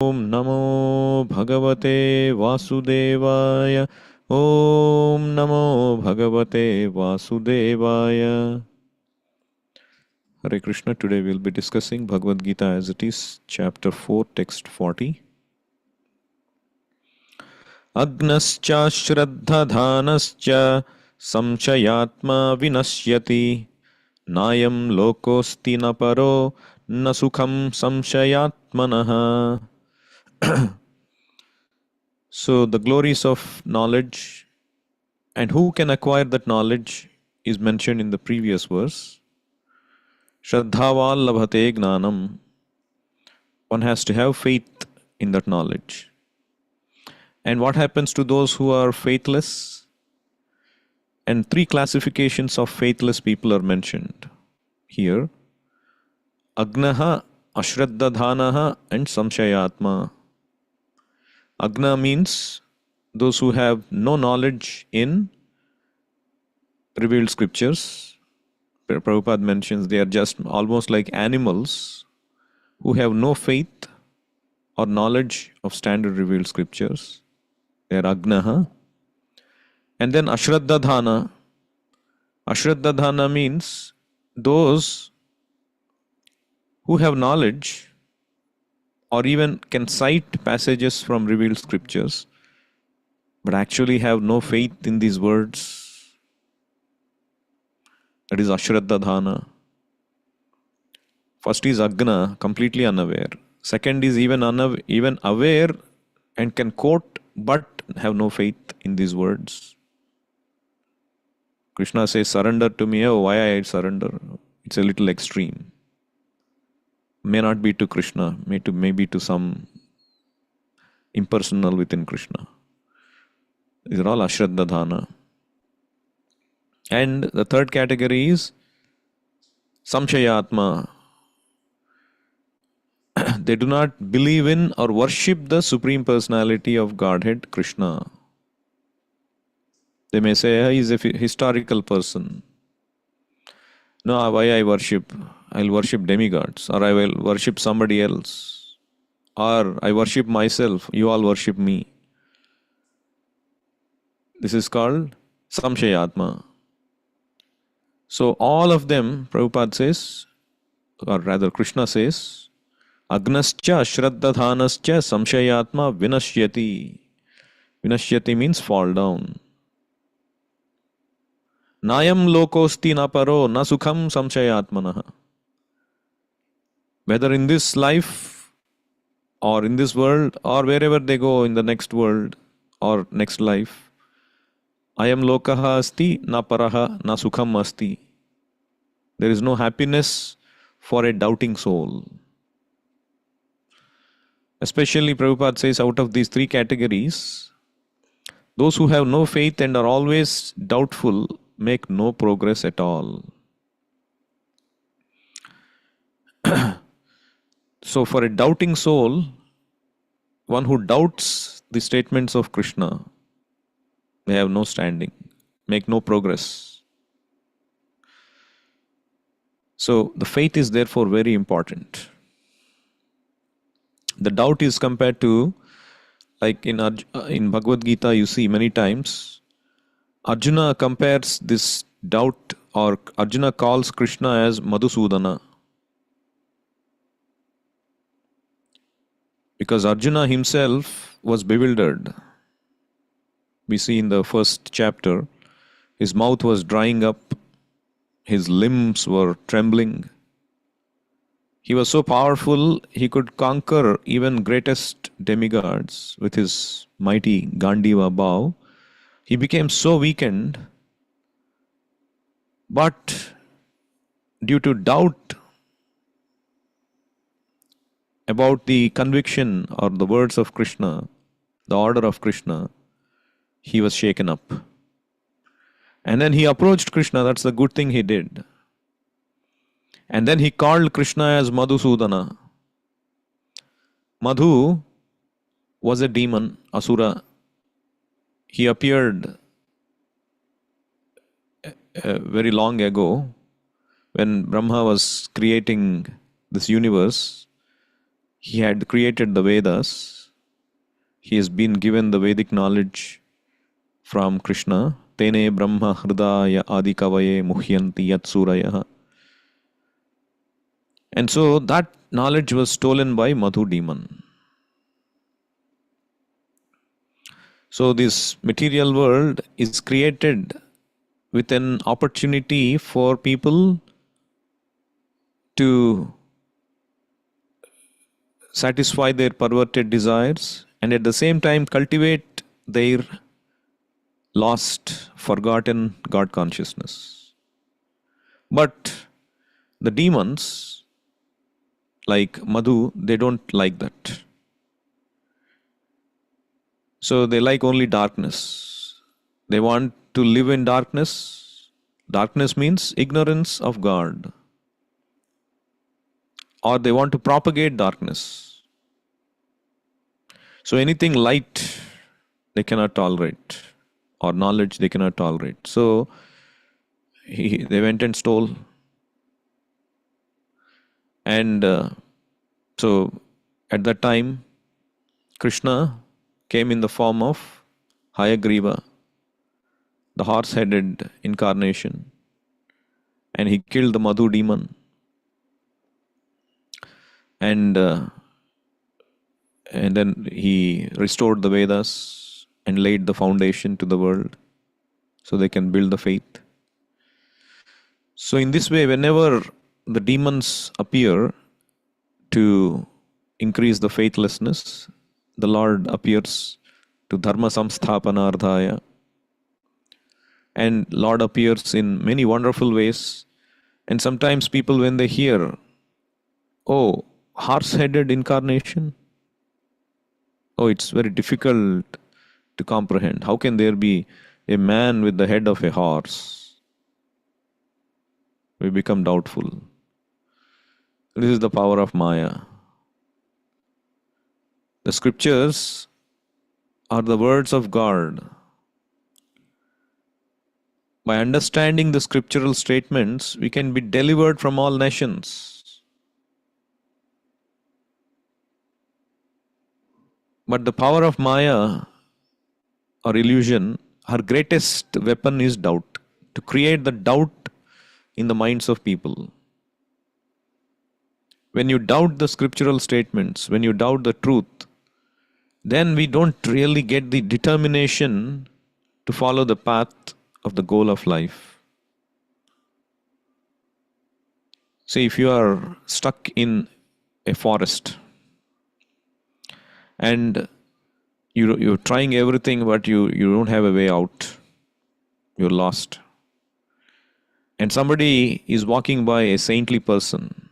Om Namo Bhagavate Vasudevaya. Om Namo Bhagavate Vasudevaya. Hare Krishna. Today we will be discussing Bhagavad Gita as it is, chapter 4, text 40. Agnascha Shraddhadhanascha Samshayatma Vinashyati Nayam Lokosti Naparo Nasukham Samshayatmanaha. So, the glories of knowledge and who can acquire that knowledge is mentioned in the previous verse. Shraddhaval labhate gnanam. One has to have faith in that knowledge. And what happens to those who are faithless? And three classifications of faithless people are mentioned here. Agnaha, Ashraddhadhanaha, and Samshayatma. Agna means those who have no knowledge in revealed scriptures. Prabhupada mentions they are just almost like animals who have no faith or knowledge of standard revealed scriptures. They are Agnaha. And then Ashraddhadhana. Ashraddhadhana means those who have knowledge or even can cite passages from revealed scriptures, but actually have no faith in these words. That is Ashraddhadhana. First is Agna, completely unaware. Second is even aware and can quote, but have no faith in these words. Krishna says, surrender to me. Oh, why I surrender? It's a little extreme. May not be to Krishna, maybe to some impersonal within Krishna. These are all Ashraddhadhana. And the third category is Samshayatma. They do not believe in or worship the Supreme Personality of Godhead, Krishna. They may say, he is a historical person. No, why I worship? I'll worship demigods, or I will worship somebody else, or I worship myself, you all worship me. This is called Samshayatma. So all of them, Prabhupada says, or rather Krishna says, Agnascha Shraddhadhanascha Samshayatma Vinashyati. Vinashyati means fall down. Nayam lokosti naparo na sukham samshayatmanaha. Whether in this life or in this world or wherever they go in the next world or next life, ayam lokaha asti na paraha na sukham asti. There is no happiness for a doubting soul. Especially Prabhupada says out of these three categories, those who have no faith and are always doubtful make no progress at all. So for a doubting soul, one who doubts the statements of Krishna, they have no standing, make no progress. So the faith is therefore very important. The doubt is compared to, like in Bhagavad Gita you see many times, Arjuna compares this doubt, or Arjuna calls Krishna as Madhusudana. Because Arjuna himself was bewildered. We see in the first chapter, his mouth was drying up, his limbs were trembling. He was so powerful, he could conquer even greatest demigods with his mighty Gandiva bow. He became so weakened, but due to doubt about the conviction or the words of Krishna, the order of Krishna, he was shaken up. And then he approached Krishna, that's the good thing he did. And then he called Krishna as Madhusudana. Madhu was a demon, Asura. He appeared very long ago when Brahma was creating this universe. He had created the Vedas. He has been given the Vedic knowledge from Krishna. Tene Brahma Hridaya Adikavaye Muhyanti Yat Suraya. And so that knowledge was stolen by Madhu demon. So this material world is created with an opportunity for people to satisfy their perverted desires and at the same time cultivate their lost, forgotten God consciousness. But the demons, like Madhu, they don't like that. So they like only darkness. They want to live in darkness. Darkness means ignorance of God. Or they want to propagate darkness. So anything light they cannot tolerate, or knowledge they cannot tolerate. So they went and stole. And so at that time, Krishna came in the form of Hayagriva, the horse-headed incarnation, and he killed the Madhu demon. And then he restored the Vedas and laid the foundation to the world so they can build the faith. So in this way, whenever the demons appear to increase the faithlessness, the Lord appears to Dharma Samsthapanardhaya. And Lord appears in many wonderful ways. And sometimes people, when they hear, oh, horse-headed incarnation, oh, it's very difficult to comprehend. How can there be a man with the head of a horse? We become doubtful. This is the power of Maya. The scriptures are the words of God. By understanding the scriptural statements, we can be delivered from all nations. But the power of Maya or illusion, her greatest weapon is doubt. To create the doubt in the minds of people. When you doubt the scriptural statements, when you doubt the truth, then we don't really get the determination to follow the path of the goal of life. See, if you are stuck in a forest and you're trying everything but you don't have a way out, you're lost. And somebody is walking by, a saintly person.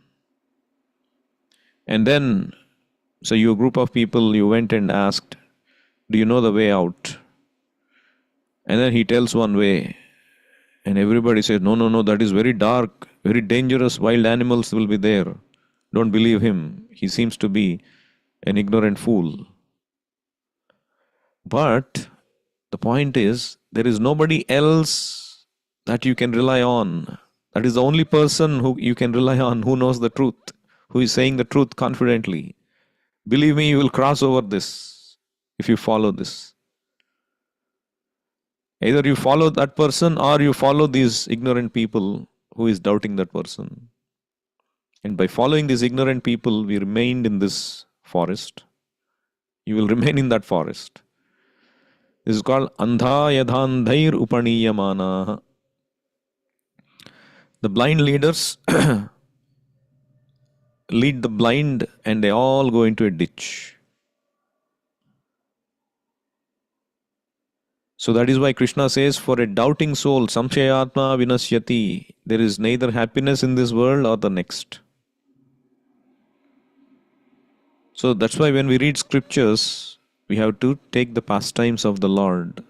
And then, so you, a group of people, you went and asked, do you know the way out? And then he tells one way. And everybody says, no, that is very dark, very dangerous, wild animals will be there. Don't believe him. He seems to be an ignorant fool. But the point is, there is nobody else that you can rely on. That is the only person who you can rely on, who knows the truth, who is saying the truth confidently. Believe me, you will cross over this if you follow this. Either you follow that person or you follow these ignorant people who is doubting that person. And by following these ignorant people, we remained in this forest. You will remain in that forest. This is called Andha Yadhandhair Upaniyamana. The blind leaders lead the blind and they all go into a ditch. So that is why Krishna says, for a doubting soul, samshayatma vinasyati, there is neither happiness in this world or the next. So that's why when we read scriptures, we have to take the pastimes of the Lord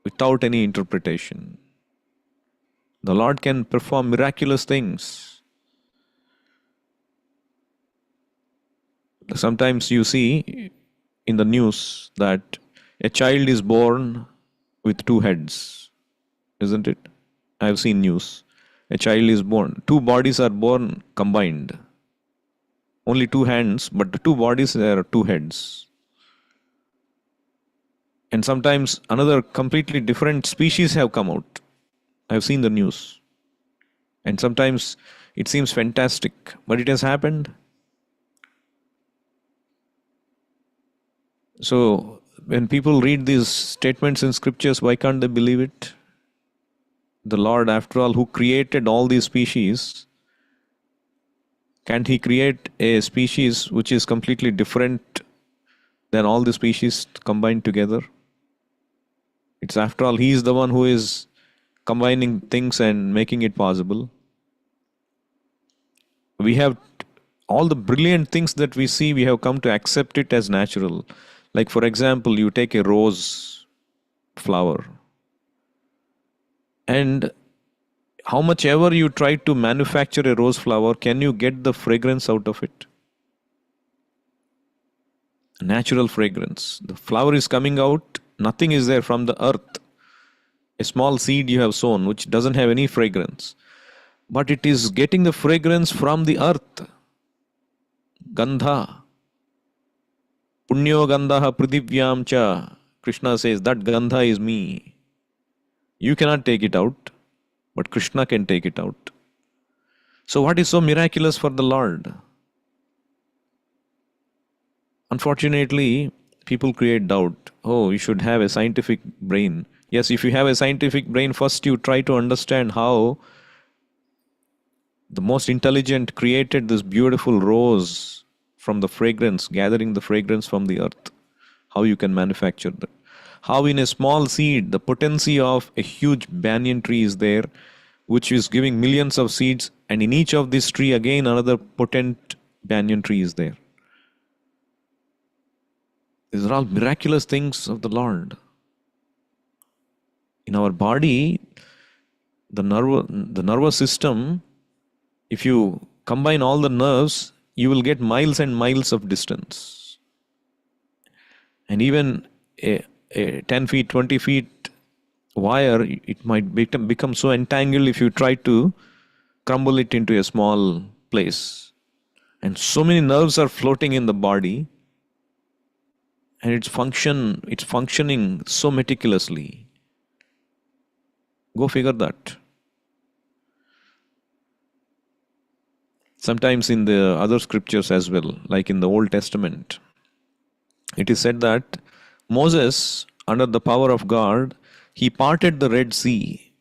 without any interpretation. The Lord can perform miraculous things. Sometimes you see in the news that a child is born with two heads, isn't it? I have seen news. A child is born, two bodies are born combined. only two hands, but the two bodies, there are two heads. And sometimes another completely different species have come out. I've seen the news. And sometimes it seems fantastic, but it has happened. So when people read these statements in scriptures, why can't they believe it? The Lord, after all, who created all these species, can't He create a species which is completely different than all the species combined together? It's after all, He is the one who is combining things and making it possible. We have all the brilliant things that we see, we have come to accept it as natural. Like, for example, you take a rose flower, and how much ever you try to manufacture a rose flower, can you get the fragrance out of it? Natural fragrance. The flower is coming out, nothing is there from the earth. A small seed you have sown, which doesn't have any fragrance, but it is getting the fragrance from the earth. Gandha. Punyo Gandha Prithivyam Cha. Krishna says that Gandha is me. You cannot take it out, but Krishna can take it out. So what is so miraculous for the Lord? Unfortunately, people create doubt. Oh, you should have a scientific brain. Yes, if you have a scientific brain, first you try to understand how the most intelligent created this beautiful rose from the fragrance, gathering the fragrance from the earth. How you can manufacture that. How in a small seed, the potency of a huge banyan tree is there, which is giving millions of seeds, and in each of these tree again another potent banyan tree is there. These are all miraculous things of the Lord. In our body, the nervous system, if you combine all the nerves, you will get miles and miles of distance. And even a 10 feet, 20 feet wire, it might become so entangled if you try to crumble it into a small place. And so many nerves are floating in the body, and it's functioning so meticulously. Go figure that. Sometimes in the other scriptures as well, like in the Old Testament, it is said that Moses, under the power of God, he parted the Red Sea,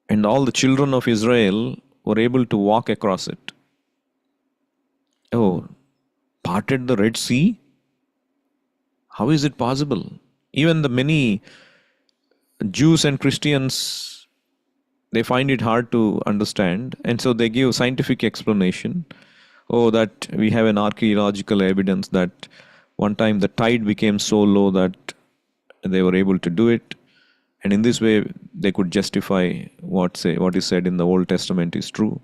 and all the children of Israel were able to walk across it. Oh, parted the Red Sea? How is it possible? Even the many Jews and Christians, they find it hard to understand, and so they give scientific explanation. Oh, that we have an archaeological evidence that one time the tide became so low that they were able to do it, and in this way they could justify what is said in the Old Testament is true.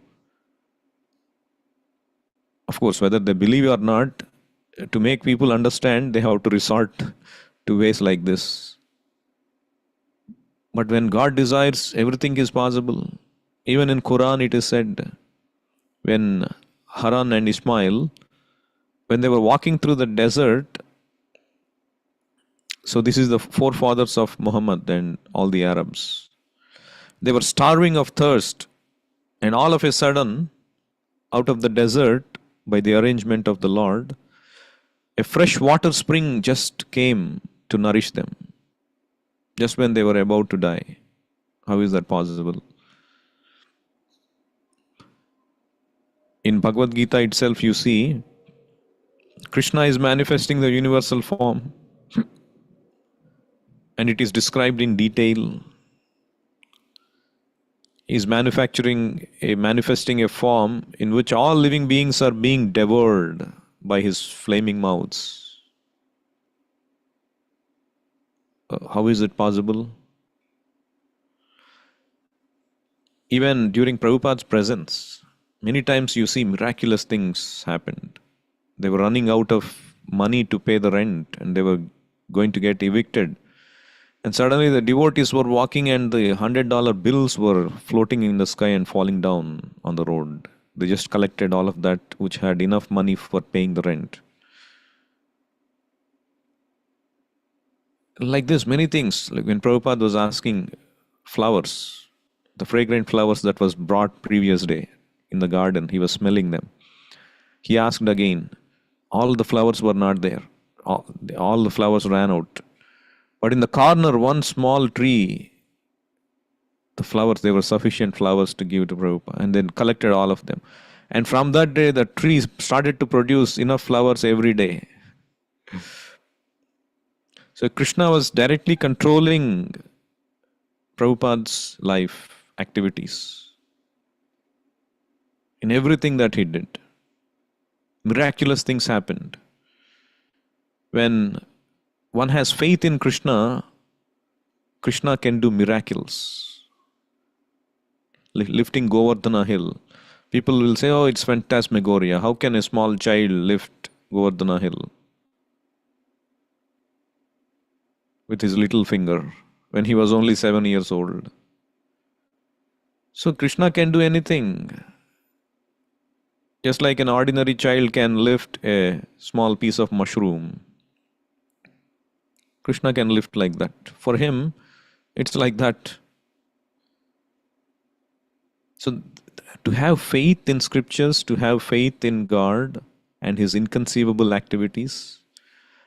Of course, whether they believe or not, to make people understand, they have to resort to ways like this. But when God desires, everything is possible. Even in Quran it is said, when Haran and Ismail, when they were walking through the desert, so this is the forefathers of Muhammad and all the Arabs, they were starving of thirst, and all of a sudden, out of the desert, by the arrangement of the Lord, a fresh water spring just came to nourish them, just when they were about to die. How is that possible? In Bhagavad Gita itself, you see, Krishna is manifesting the universal form, and it is described in detail. He is manifesting a form in which all living beings are being devoured by his flaming mouths. How is it possible? Even during Prabhupada's presence, many times you see miraculous things happened. They were running out of money to pay the rent, and they were going to get evicted. And suddenly the devotees were walking, and the $100 bills were floating in the sky and falling down on the road. They just collected all of that which had enough money for paying the rent. Like this, many things. Like when Prabhupada was asking flowers, the fragrant flowers that was brought previous day in the garden, he was smelling them. He asked again, all the flowers were not there. All the flowers ran out. But in the corner, one small tree, the flowers, there were sufficient flowers to give to Prabhupada, and then collected all of them. And from that day, the trees started to produce enough flowers every day. So Krishna was directly controlling Prabhupada's life activities in everything that he did. Miraculous things happened. When one has faith in Krishna, Krishna can do miracles. Lifting Govardhana hill. People will say, oh, it's phantasmagoria. How can a small child lift Govardhana hill with his little finger when he was only 7 years old? So Krishna can do anything. Just like an ordinary child can lift a small piece of mushroom, Krishna can lift like that. For him, it's like that. So to have faith in scriptures, to have faith in God and His inconceivable activities,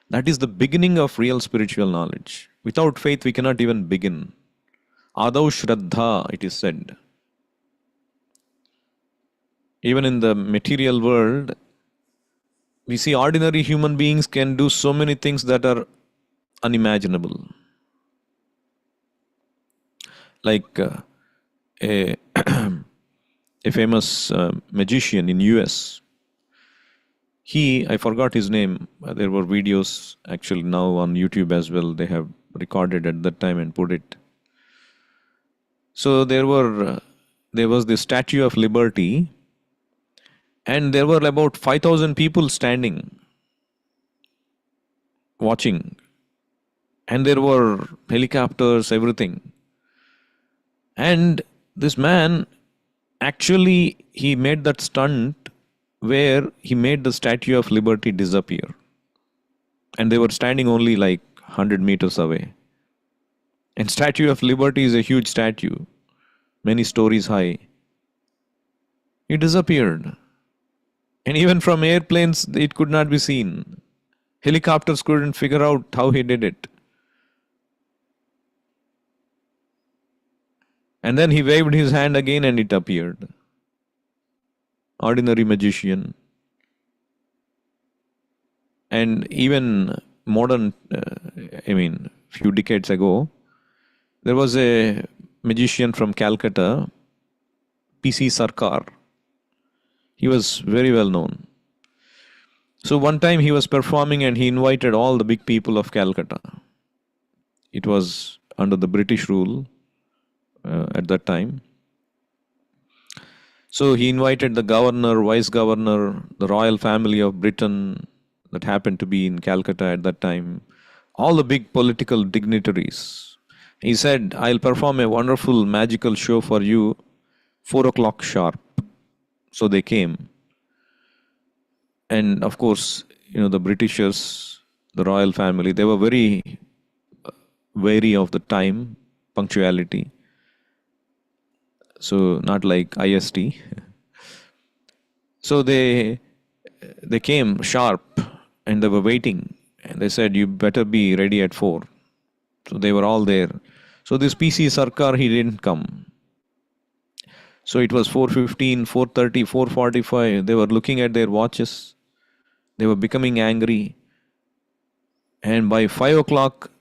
that is the beginning of real spiritual knowledge. Without faith, we cannot even begin. Adau Shraddha, it is said. Even in the material world, we see ordinary human beings can do so many things that are unimaginable. Like a famous magician in US. I forgot his name. There were videos actually now on YouTube as well. They have recorded at that time and put it. So there was the Statue of Liberty, and there were about 5,000 people standing, watching. And there were helicopters, everything. And this man, actually, he made that stunt where he made the Statue of Liberty disappear. And they were standing only like 100 meters away. And Statue of Liberty is a huge statue, many stories high. It disappeared. And even from airplanes, it could not be seen. Helicopters couldn't figure out how he did it. And then he waved his hand again and it appeared. Ordinary magician. And even modern, few decades ago, there was a magician from Calcutta, P.C. Sarkar. He was very well known. So one time he was performing and he invited all the big people of Calcutta. It was under the British rule at that time. So he invited the governor, vice governor, the royal family of Britain that happened to be in Calcutta at that time, all the big political dignitaries. He said, I'll perform a wonderful magical show for you, 4 o'clock sharp. So they came. And of course, the Britishers, the royal family, they were very wary of the time, punctuality. So not like IST. So they came sharp and they were waiting. And they said, you better be ready at 4. So they were all there. So this P.C. Sarkar, he didn't come. So it was 4:15, 4:30, 4:45. They were looking at their watches. They were becoming angry. And by 5 o'clock,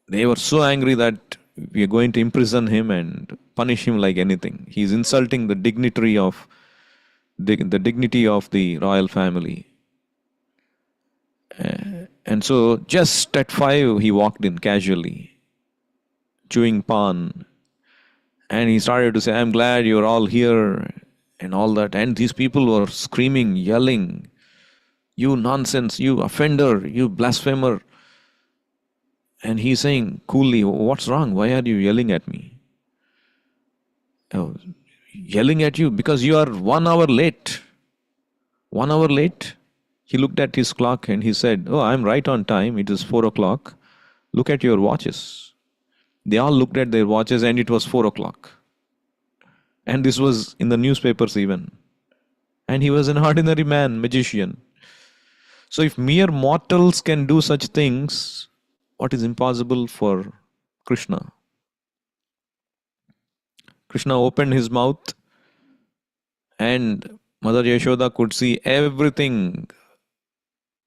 they were so angry that we are going to imprison him and punish him like anything. He's insulting the dignity of the royal family. And so just at 5, he walked in casually, chewing pan. And he started to say, I'm glad you're all here and all that. And these people were screaming, yelling, you nonsense, you offender, you blasphemer. And he's saying coolly, what's wrong? Why are you yelling at me? Oh, yelling at you because you are 1 hour late. 1 hour late? He looked at his clock and he said, "Oh, I'm right on time. It is 4 o'clock. Look at your watches." They all looked at their watches and it was 4 o'clock. And this was in the newspapers even. And he was an ordinary man, magician. So if mere mortals can do such things, what is impossible for Krishna? Krishna opened his mouth and Mother Yashoda could see everything,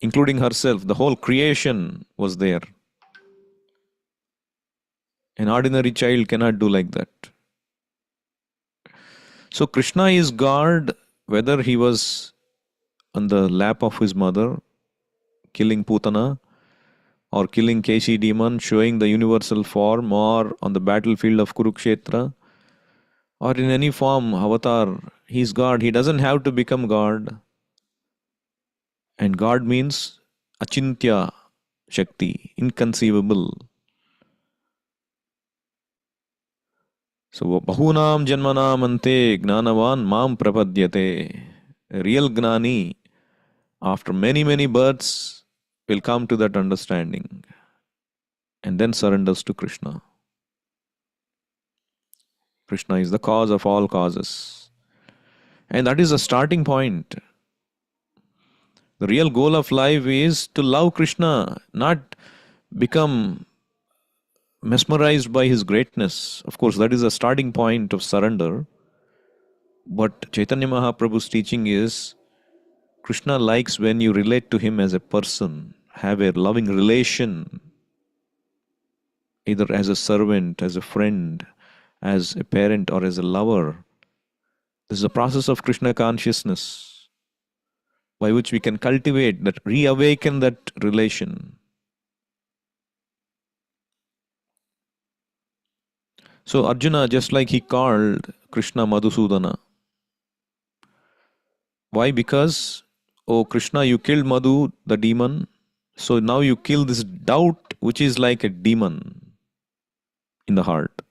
including herself. The whole creation was there. An ordinary child cannot do like that. So Krishna is God, whether he was on the lap of his mother, killing Putana, or killing Keshi demon, showing the universal form, or on the battlefield of Kurukshetra, or in any form, avatar, he's God. He doesn't have to become God. And God means achintya shakti, inconceivable. So, bahunam janmanam ante gnanavan mam prapadyate. A real gnani, after many, many births, will come to that understanding and then surrenders to Krishna. Krishna is the cause of all causes. And that is the starting point. The real goal of life is to love Krishna, not become mesmerized by his greatness. Of course, that is the starting point of surrender. But Chaitanya Mahaprabhu's teaching is Krishna likes when you relate to him as a person, have a loving relation, either as a servant, as a friend, as a parent, or as a lover. This is a process of Krishna consciousness by which we can cultivate that, reawaken that relation. So Arjuna, just like he called Krishna Madhusudana. Why? Because, oh Krishna, you killed Madhu, the demon. So now you kill this doubt, which is like a demon in the heart.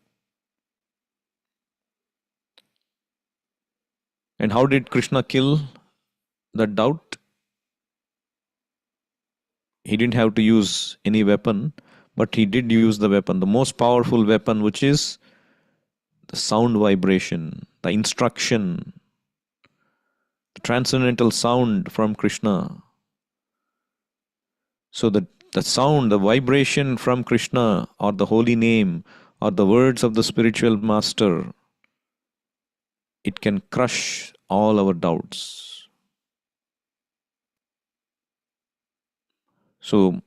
And how did Krishna kill that doubt? He didn't have to use any weapon, but he did use the weapon, the most powerful weapon, which is the sound vibration, the instruction, the transcendental sound from Krishna. So the sound, the vibration from Krishna, or the holy name, or the words of the spiritual master, it can crush all our doubts. So,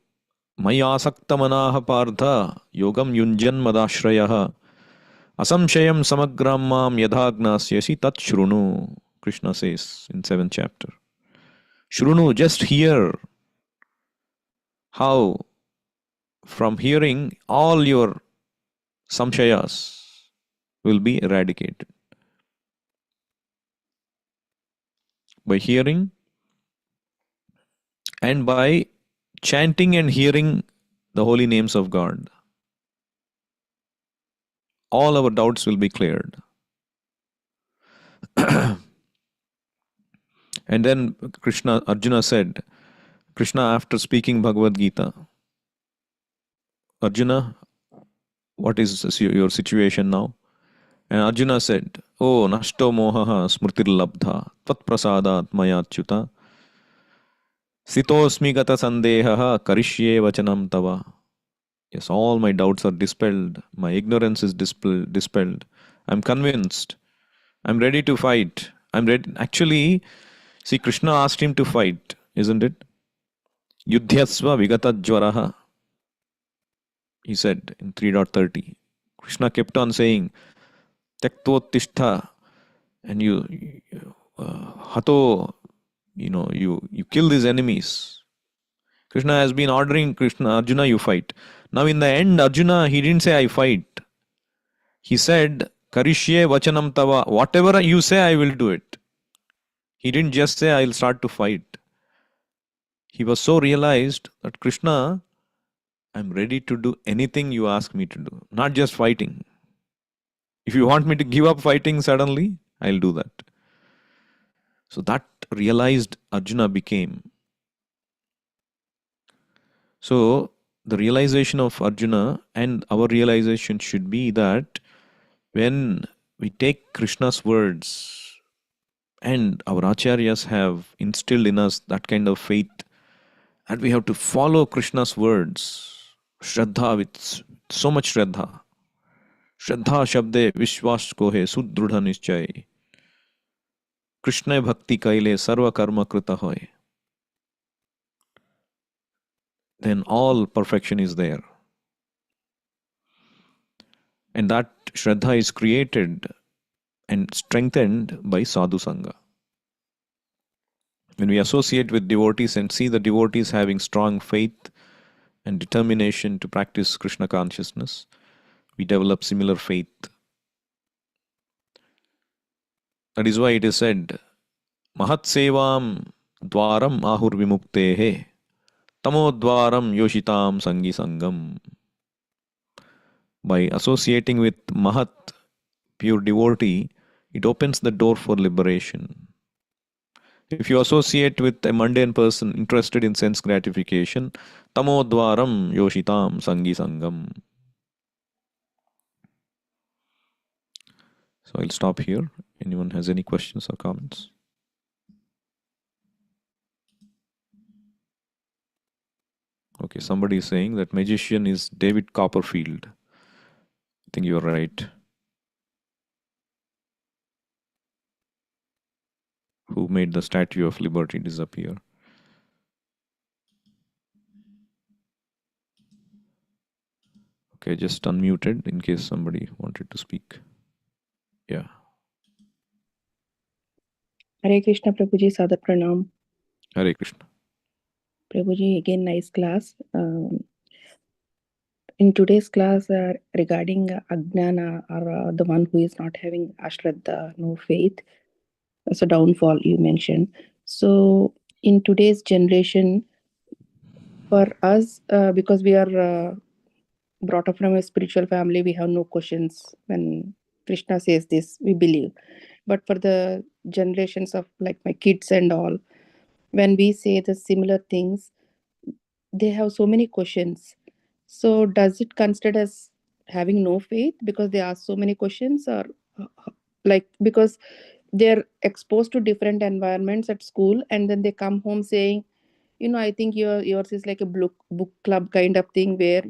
Maya asakta manaha partha yogam yunjan madashrayah asamshayam samagram mam yadhagnasyasi tat shrunu, Krishna says in 7th chapter. Shrunu, just hear how from hearing all your samshayas will be eradicated. By hearing and by chanting and hearing the holy names of God, all our doubts will be cleared. And then Arjuna said, Krishna, after speaking Bhagavad Gita, Arjuna, what is your situation now? And Arjuna said, Oh, nashto mohaha smritir labdha tvat prasadat mayachyuta sitosmi gata sandehaha karishye vachanam tava. Yes, all my doubts are dispelled. My ignorance is dispelled. I'm convinced. I'm ready to fight. I'm ready. Actually, see, Krishna asked him to fight, isn't it? Yudhyasva vigata jvaraha, he said in 3.30. Krishna kept on saying, Tektotishtha, and hato, you kill these enemies. Krishna has been ordering Arjuna, you fight. Now in the end, Arjuna, he didn't say I fight. He said, Karishye vachanam tava, whatever you say, I will do it. He didn't just say, I'll start to fight. He was so realized that Krishna, I'm ready to do anything you ask me to do, not just fighting. If you want me to give up fighting suddenly, I'll do that. So that realized Arjuna became. So the realization of Arjuna and our realization should be that when we take Krishna's words, and our acharyas have instilled in us that kind of faith that we have to follow Krishna's words, Shraddha, with so much Shraddha. Shraddha shabde vishwas ko hai sudrudha nischay. Krishna bhakti kaile sarva karma krita hoy. Then all perfection is there. And that Shraddha is created and strengthened by sadhu sangha. When we associate with devotees and see the devotees having strong faith and determination to practice Krishna consciousness, we develop similar faith. That is why it is said, Mahat sevam dwaram ahur vimuktehe, tamo dwaram yoshitam sangi sangam. By associating with Mahat, pure devotee, it opens the door for liberation. If you associate with a mundane person interested in sense gratification, tamo dwaram yoshitam sangi sangam. So I'll stop here. Anyone has any questions or comments? Okay, somebody is saying that magician is David Copperfield. I think you're right. Who made the Statue of Liberty disappear? Okay, just unmuted in case somebody wanted to speak. Yeah. Hare Krishna, Prabhuji, Sada Pranam. Hare Krishna. Prabhuji, again, nice class. In today's class, regarding Ajnana, or the one who is not having Ashraddha, no faith, so downfall you mentioned. So in today's generation, for us, because we are brought up from a spiritual family, we have no questions. When Krishna says this, we believe. But for the generations of like my kids and all, when we say the similar things, they have so many questions. So does it consider as having no faith because they ask so many questions, or like because they're exposed to different environments at school and then they come home saying, I think yours is like a book club kind of thing where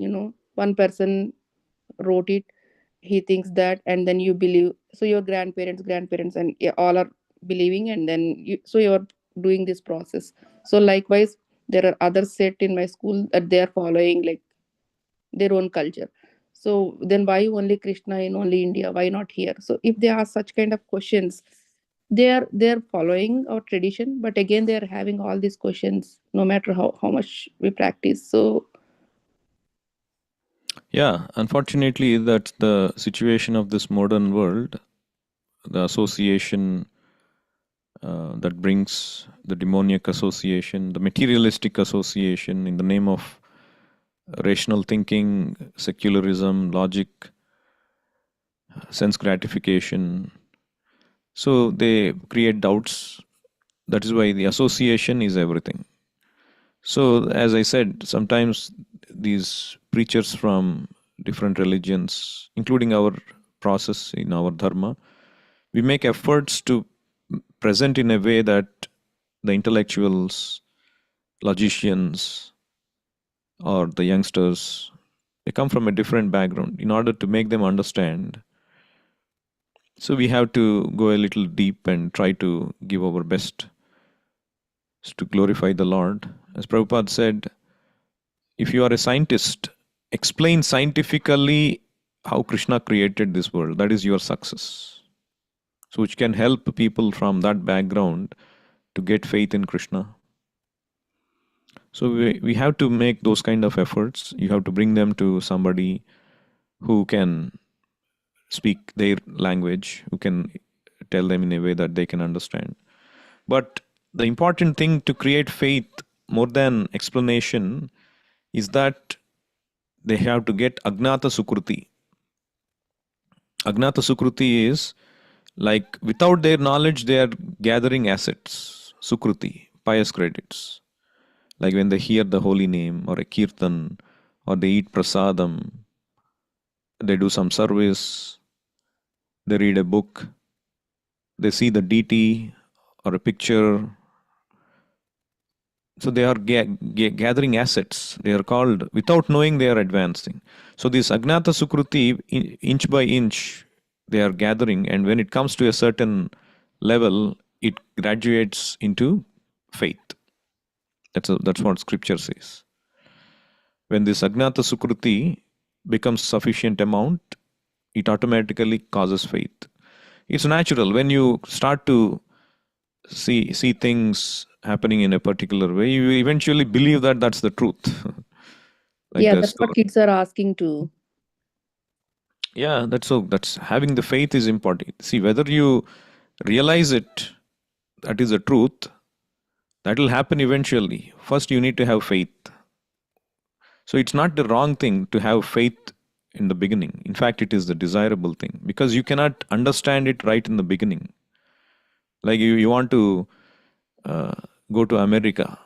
one person wrote it, he thinks that, and then you believe, so your grandparents and yeah, all are believing, and then you're doing this process. So likewise, there are others set in my school that they are following like their own culture. So then why only Krishna in only India, why not here? So if they ask such kind of questions, they're following our tradition, but again they are having all these questions no matter how much we practice. So Yeah, unfortunately, that's the situation of this modern world. The association that brings the demoniac association, the materialistic association in the name of rational thinking, secularism, logic, sense gratification. So they create doubts. That is why the association is everything. So, as I said, sometimes these preachers from different religions, including our process in our dharma, we make efforts to present in a way that the intellectuals, logicians, or the youngsters, they come from a different background in order to make them understand. So we have to go a little deep and try to give our best to glorify the Lord. As Prabhupada said, if you are a scientist, explain scientifically how Krishna created this world. That is your success. So which can help people from that background to get faith in Krishna. So we have to make those kind of efforts. You have to bring them to somebody who can speak their language, who can tell them in a way that they can understand. But the important thing to create faith more than explanation is that they have to get Agnata Sukruti. Agnata Sukruti is Like without their knowledge, they are gathering assets, sukruti, pious credits. Like when they hear the holy name or a kirtan, or they eat prasadam, they do some service, they read a book, they see the deity or a picture. So they are gathering assets. They are called, without knowing, they are advancing. So this Agnata Sukruti, inch by inch, they are gathering. And when it comes to a certain level, it graduates into faith. That's what scripture says. When this Agnata Sukruti becomes sufficient amount, it automatically causes faith. It's natural. When you start to see things happening in a particular way, you eventually believe that that's the truth. Like Yeah, the that's what story. kids are asking too. Yeah, that's having the faith is important. See, whether you realize it, that is the truth, that will happen eventually. First, you need to have faith. So it's not the wrong thing to have faith in the beginning. In fact, it is the desirable thing because you cannot understand it right in the beginning. Like you want to uh, go to America,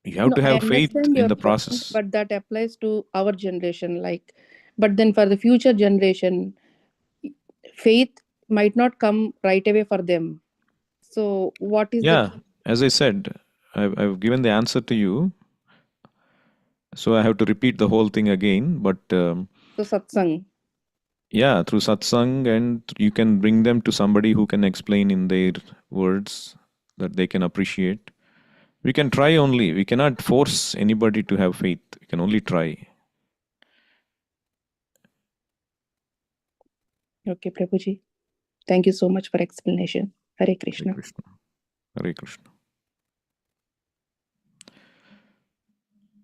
you have No, to I have faith understand in your the point, process. but that applies to our generation. Like, but then for the future generation, faith might not come right away for them. So, what is the Yeah, as I said, I've given the answer to you, so I have to repeat the whole thing again. But so satsang? yeah, through satsang, and you can bring them to somebody who can explain in their words that they can appreciate. We can try only. We cannot force anybody to have faith. We can only try. Okay, Prabhuji. Thank you so much for explanation. Hare Hare Krishna. Krishna. Hare Krishna.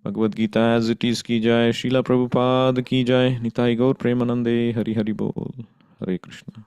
Bhagavad Gita as it is ki jai, Srila Prabhupada ki jai, Nitai Gaur Premanande, Hari Hari Bol. Hare Krishna.